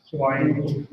Good morning.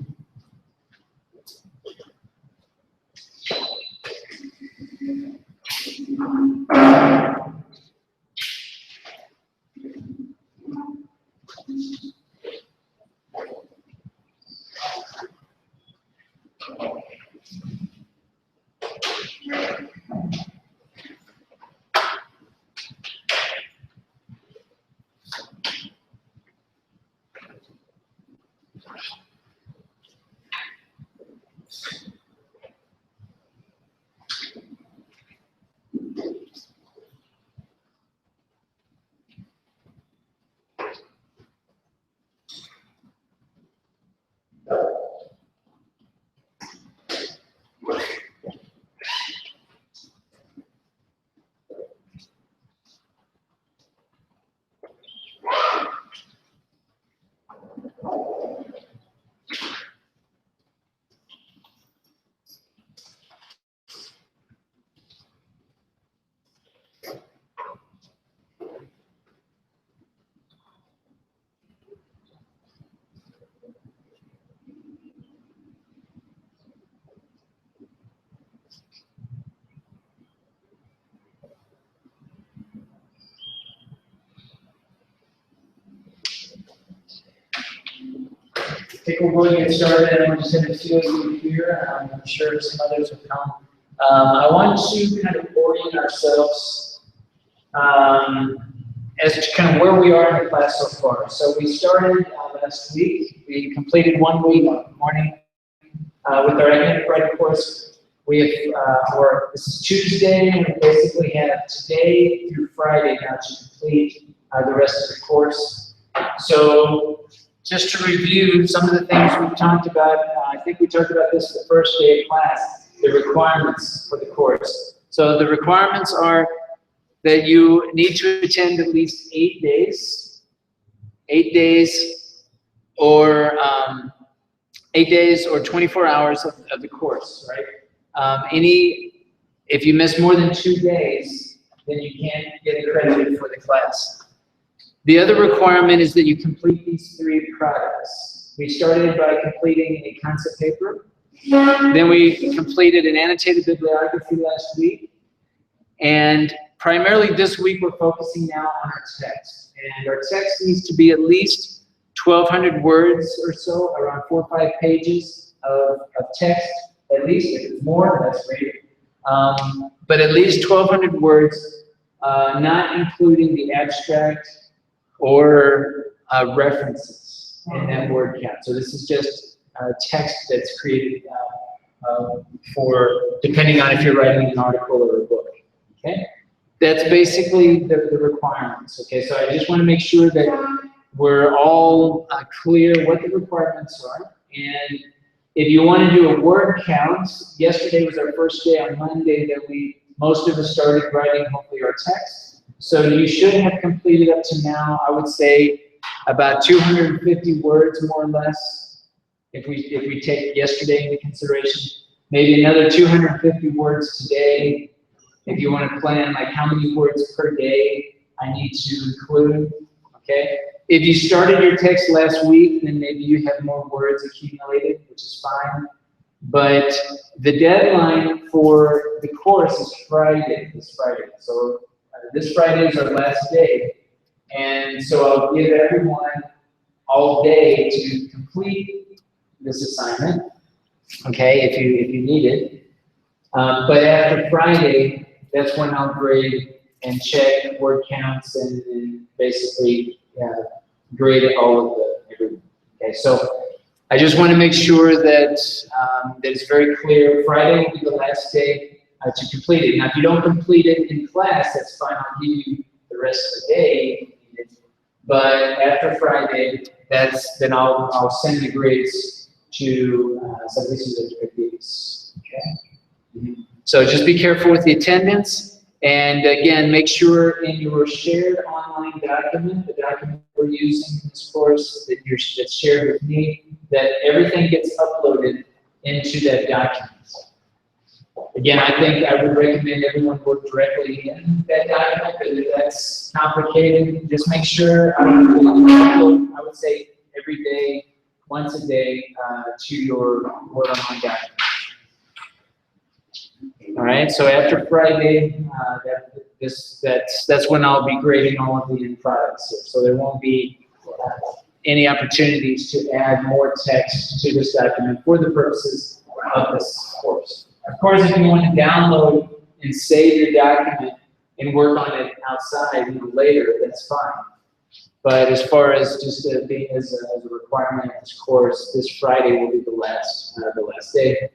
I think we're going to get started. I'm just going to see you here. I'm sure some others will come. I want to kind of orient ourselves as to kind of where we are in the class so far. So we started last week. We completed 1 week morning with our academic writing course. We have, this is Tuesday, and we basically have today through Friday now to complete the rest of the course. So just to review some of the things we've talked about, I think we talked about this the first day of class, the requirements for the course. So the requirements are that you need to attend at least 8 days, 8 days, or 8 days or 24 hours of the course, right? If you miss more than 2 days, then you can't get credited for the class. The other requirement is that you complete these 3 products. We started by completing a concept paper. Then we completed an annotated bibliography last week. And primarily this week, we're focusing now on our text. And our text needs to be at least 1,200 words or so, around 4 or 5 pages of text. At least, if it's more, that's great. But at least 1,200 words, not including the abstract or references in that word count. So this is just text that's created for, depending on if you're writing an article or a book, okay? That's basically the requirements, okay? So I just want to make sure that we're all clear what the requirements are. And if you want to do a word count, yesterday was our first day on Monday that most of us started writing, hopefully, our text. So you should have completed up to now, I would say, about 250 words, more or less, if we take yesterday into consideration. Maybe another 250 words today, if you want to plan like how many words per day I need to include, okay? If you started your text last week, then maybe you have more words accumulated, which is fine. But the deadline for the course is Friday, this Friday. So this Friday is our last day, and so I'll give everyone all day to complete this assignment, okay, if you need it. But after Friday, that's when I'll grade and check word counts and basically grade all of everything. Okay, so I just want to make sure that that it's very clear. Friday will be the last day to complete it. Now, if you don't complete it in class, that's fine. I'll give you the rest of the day. But after Friday, then I'll send the grades to some places that do this. Okay. So just be careful with the attendance, and again, make sure in your shared online document, the document we're using in this course that's shared with me, that everything gets uploaded into that document. Again, I think I would recommend everyone work directly in that document, but if that's complicated, just make sure, I would say every day, once a day to your Word Online document. All right, so after Friday, that's when I'll be grading all of the end products here. So there won't be any opportunities to add more text to this document for the purposes of this course. Of course, if you want to download and save your document and work on it outside later, that's fine. But as far as just being as a requirement of this course, this Friday will be the last day.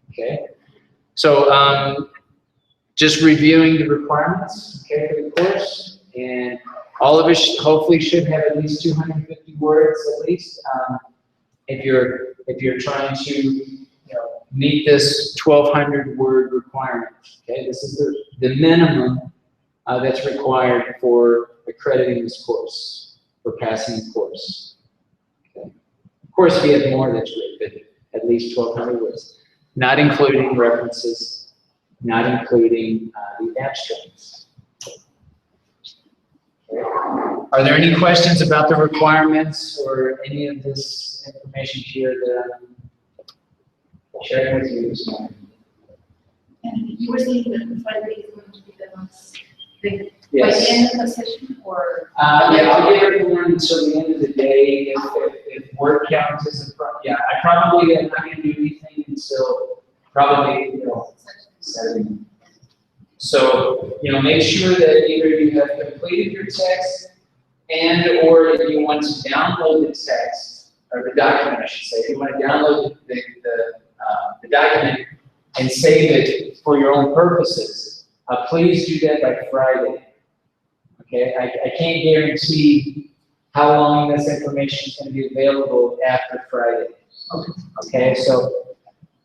Okay. So just reviewing the requirements, okay, for the course, and all of us hopefully should have at least 250 words at least. If you're trying to meet this 1,200 word requirement, okay, this is the minimum that's required for accrediting this course, for passing the course. Okay. Of course, if you have more, that's great, but at least 1,200 words. Not including references, not including the abstracts. Okay. Are there any questions about the requirements or any of this information here that I'm sharing with you this morning? And you were saying that the Friday is going to be the last thing Yes. by the end of the session, or? Yeah, I'll give everyone until the end of the day. If word count is a problem, yeah, I probably am not going to do anything until probably 7. So make sure that either you have completed your text or if you want to download the text or the document, I should say. If you want to download the document and save it for your own purposes, please do that by Friday. Okay, I can't guarantee how long this information is going to be available after Friday. Okay, so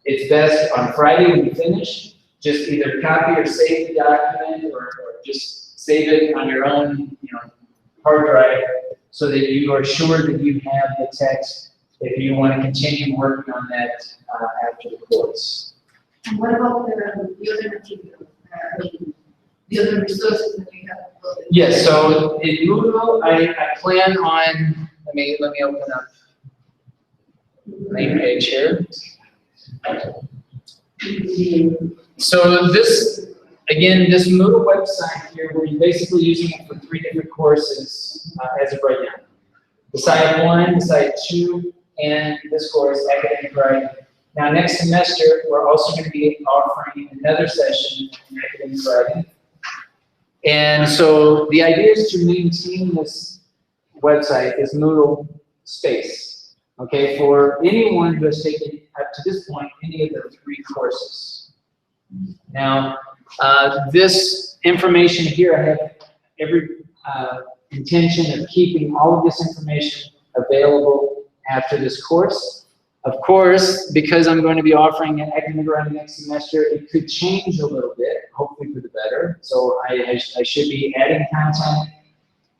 it's best on Friday when you finish, just either copy or save the document or just save it on your own hard drive so that you are sure that you have the text if you want to continue working on that after the course. And what about the other material, the other resources that you have? Yes, so in Moodle, I plan on, let me open up the main page here. So this Moodle website here, we're basically using it for 3 different courses as of right now. The SciEP 1, the SciEP 2, and this course, Academic Writing. Now next semester, we're also going to be offering another session in Academic Writing. And so the idea is to maintain this website, this Moodle space, okay, for anyone who has taken up to this point any of the 3 courses. Now, this information here, I have every intention of keeping all of this information available after this course. Of course, because I'm going to be offering an academic writing next semester, it could change a little bit, hopefully for the better. So I should be adding content.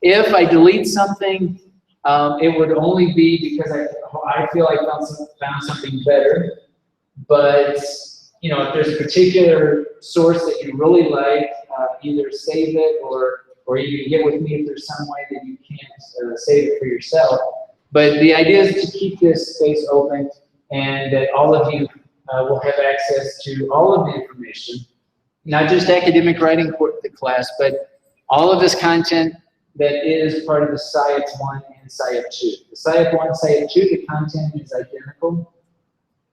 If I delete something, it would only be because I feel I found something better. But if there's a particular source that you really like, either save it or you can get with me if there's some way that you can't save it for yourself. But the idea is to keep this space open and that all of you will have access to all of the information, not just academic writing class, but all of this content that is part of the SciEP 1 and SciEP 2. The SciEP 1 and SciEP 2, the content is identical.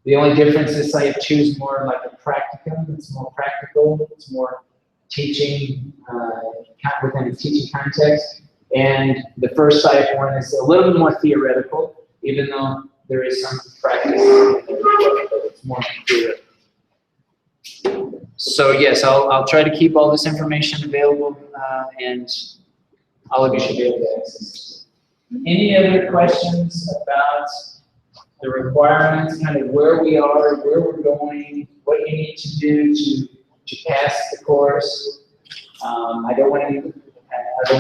The only difference is SciEP 2 is more like a practicum. It's more practical. It's more teaching within a teaching context. And the first SciEP 1 is a little bit more theoretical, even though there is some practice, but it's more theoretical. So yes, I'll try to keep all this information available, and all of you should be able to access it. Any other questions about the requirements, kind of where we are, where we're going, what you need to do to pass the course? I don't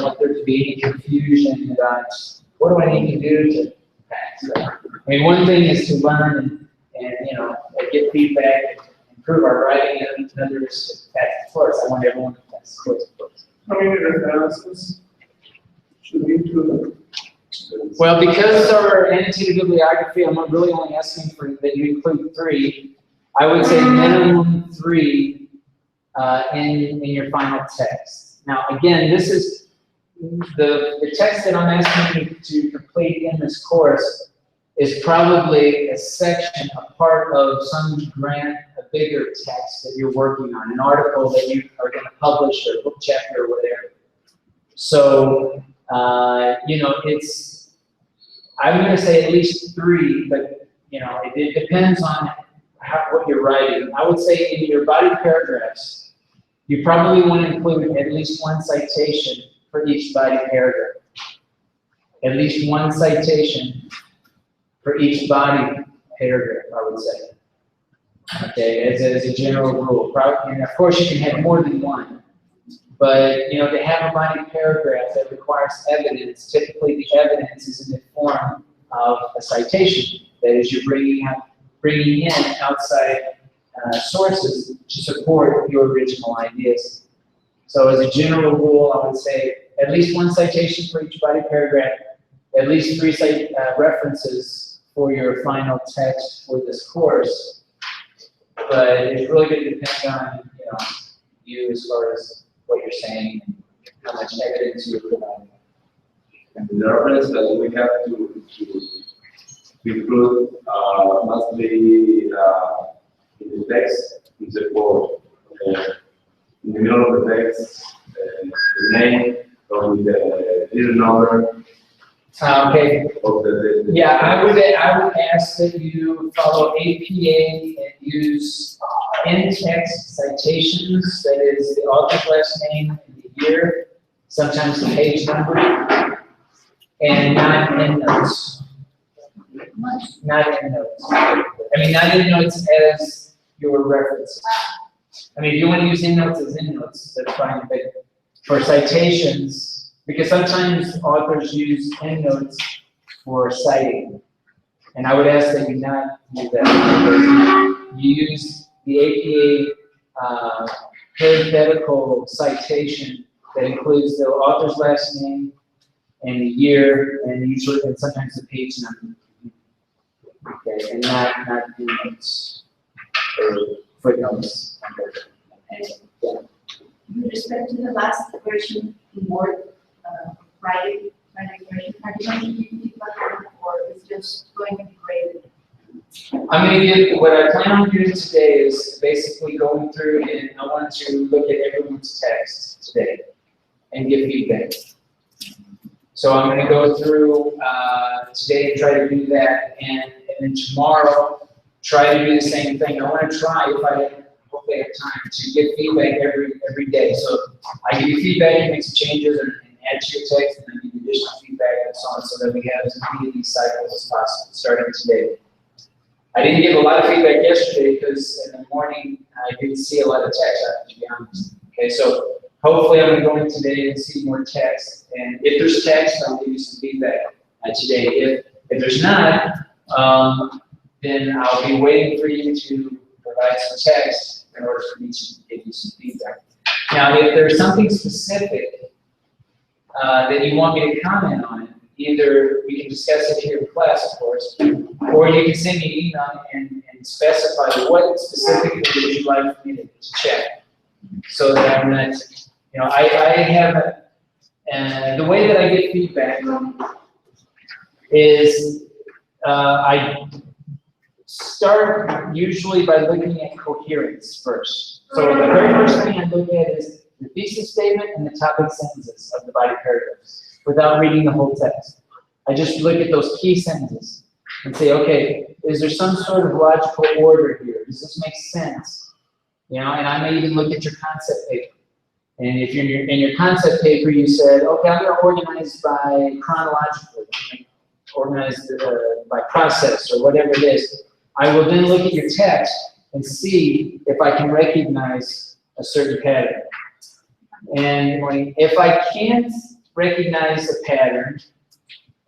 want there to be any confusion about what do I need to do to pass. I mean, one thing is to learn and get feedback and improve our writing, and another is to pass the course. I want everyone to pass the course. How many references should we do? Well, because our annotated bibliography, I'm really only asking for that you include 3. I would say minimum 3 in your final text. Now, again, this is the text that I'm asking you to complete in this course is probably a section, a part of some grant, a bigger text that you're working on, an article that you are going to publish or a book chapter or whatever. So, you know, I'm going to say at least 3, but, you know, it depends on what you're writing. I would say in your body paragraphs, you probably want to include at least 1 citation for each body paragraph. At least 1 citation for each body paragraph, I would say. Okay, as a general rule. Probably, and of course, you can have more than 1. But, you know, to have a body paragraph that requires evidence, typically the evidence is in the form of a citation. That is, you're bringing in outside sources to support your original ideas. So as a general rule, I would say at least 1 citation for each body paragraph, at least 3 references for your final text for this course. But it's really going to depend on, you know, you as far as what you're saying and how much evidence you're providing. And the reference that we have to include must be in the text, in the quote. In the middle of the text, the name or the little number. Okay. Of yeah, I would ask that you follow APA and use in-text citations. That is the author's last name and the year, sometimes the page number, and not endnotes. Not endnotes. I mean, not endnotes as your reference. I mean, if you want to use endnotes as endnotes, that's fine. But for citations, because sometimes authors use endnotes for citing, and I would ask that you not do that. Because you use the APA parenthetical citation that includes the author's last name and the year, and usually and sometimes the page number. Okay, and not endnotes or footnotes. Yeah. With respect to the last version in Word, Friday version, are you going to give feedback or is just going to be graded? I'm going to give, what I plan on doing today is basically going through and I want to look at everyone's text today and give feedback. So I'm going to go through today and try to do that, and then tomorrow try to do the same thing. I want to try, if I hopefully have time, to give feedback every day. So I give you feedback, you make some changes and add to your text, and then give you additional feedback and so on, so that we have as many of these cycles as possible, starting today. I didn't give a lot of feedback yesterday because in the morning I didn't see a lot of text, to be honest. Okay, so hopefully I'm going to go in today and see more text, and if there's text, I'll give you some feedback today. If there's not, then I'll be waiting for you to provide some text in order for me to give you some feedback. Now, if there's something specific that you want me to comment on, either we can discuss it here in class, of course, or you can send me an email and specify what specifically would you like for me to check, so that I'm not, you know, I have the way that I get feedback is I start usually by looking at coherence first. So the very first thing I look at is the thesis statement and the topic sentences of the body paragraphs, without reading the whole text. I just look at those key sentences and say, okay, is there some sort of logical order here? Does this make sense? You know, and I may even look at your concept paper. And if you're in your concept paper, you said, okay, I'm going to organize by chronological, organize by process or whatever it is. I will then look at your text and see if I can recognize a certain pattern. And if I can't recognize a pattern,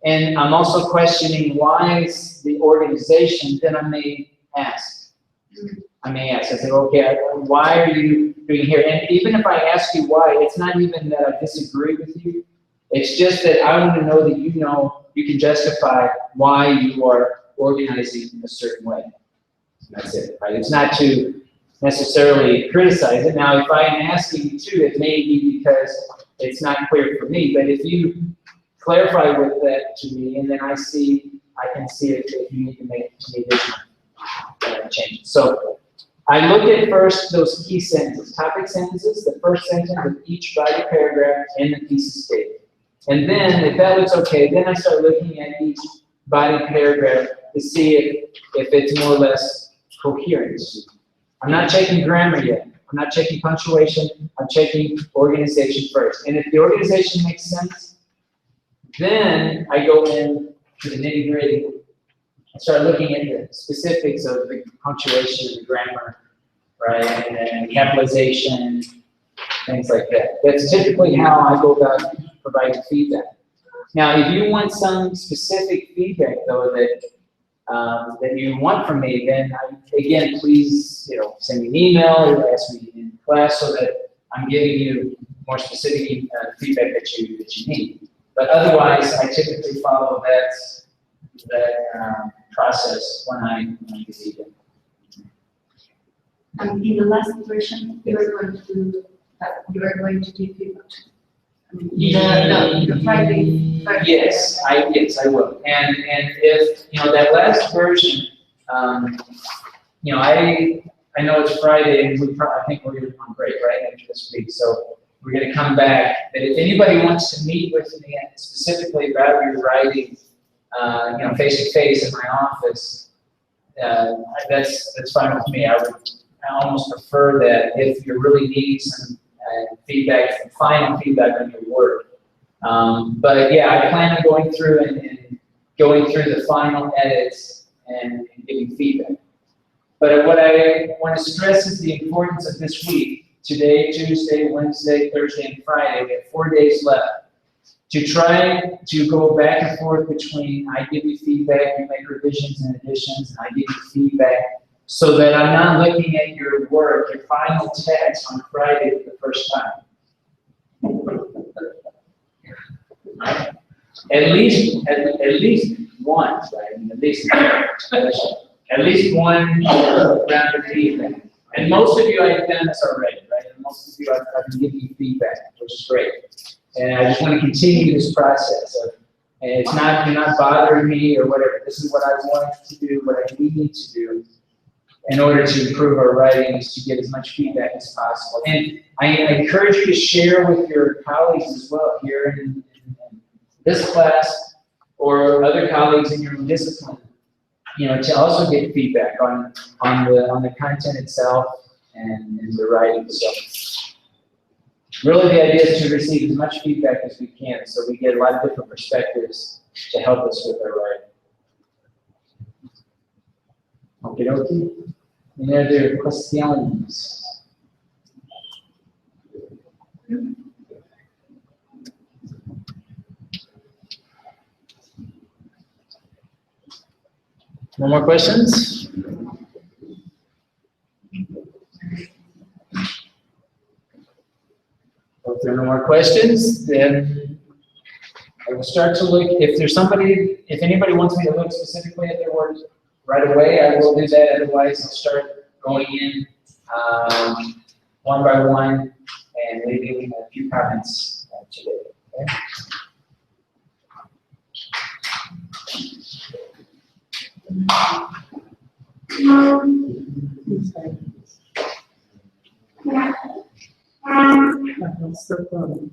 and I'm also questioning why is the organization, then I may ask. I say, okay, why are you doing here? And even if I ask you why, it's not even that I disagree with you. It's just that I want to know that you can justify why you are organizing a certain way. That's it, right? It's not to necessarily criticize it. Now, if I'm asking you to, it may be because it's not clear for me, but if you clarify with that to me, and then I can see if you need to make any additional changes. So I look at first those key sentences, topic sentences, the first sentence of each body paragraph in the piece of statement. And then, if that looks okay, then I start looking at each body paragraph to see if it's more or less coherent. I'm not checking grammar yet. I'm not checking punctuation. I'm checking organization first. And if the organization makes sense, then I go in to the nitty-gritty and start looking at the specifics of the punctuation, the grammar, right, and capitalization, things like that. That's typically how I go about providing feedback. Now, if you want some specific feedback, though, that you want from me, then again, please, send me an email or ask me in class so that I'm giving you more specific feedback that you need. But otherwise, I typically follow that process when I give feedback. In the last version, you are going to give feedback. The Friday. Yes, I will. And if that last version, I know it's Friday, and I think we're going to on break right after this week, so we're going to come back. But if anybody wants to meet with me specifically about your writing, face to face in my office, that's fine with me. I almost prefer that if you're really needing some feedback, some final feedback on your work. But yeah, I plan on going through and going through the final edits and giving feedback. But what I want to stress is the importance of this week. Today, Tuesday, Wednesday, Thursday, and Friday. We have 4 days left to try to go back and forth between I give you feedback, you make revisions and additions, and I give you feedback, so that I'm not looking at your work, your final text on Friday for the first time. At least once, right? At least one round of feedback. And most of you I've done this already, right? And most of you I've been giving you feedback, which is great. And I just want to continue this process of, and you're not bothering me or whatever. This is what I want to do, what I need to do in order to improve our writing, is to get as much feedback as possible. And I encourage you to share with your colleagues as well here in this class or other colleagues in your own discipline, to also get feedback on the content itself and the writing. So really the idea is to receive as much feedback as we can, so we get a lot of different perspectives to help us with our writing. Okie dokie. Any other questions? No more questions? If there are no more questions, then I will start to look. If anybody wants me to look specifically at their work right away, I will do that. Otherwise, I'll start going in one by one and leaving a few comments today. Okay? That's so funny.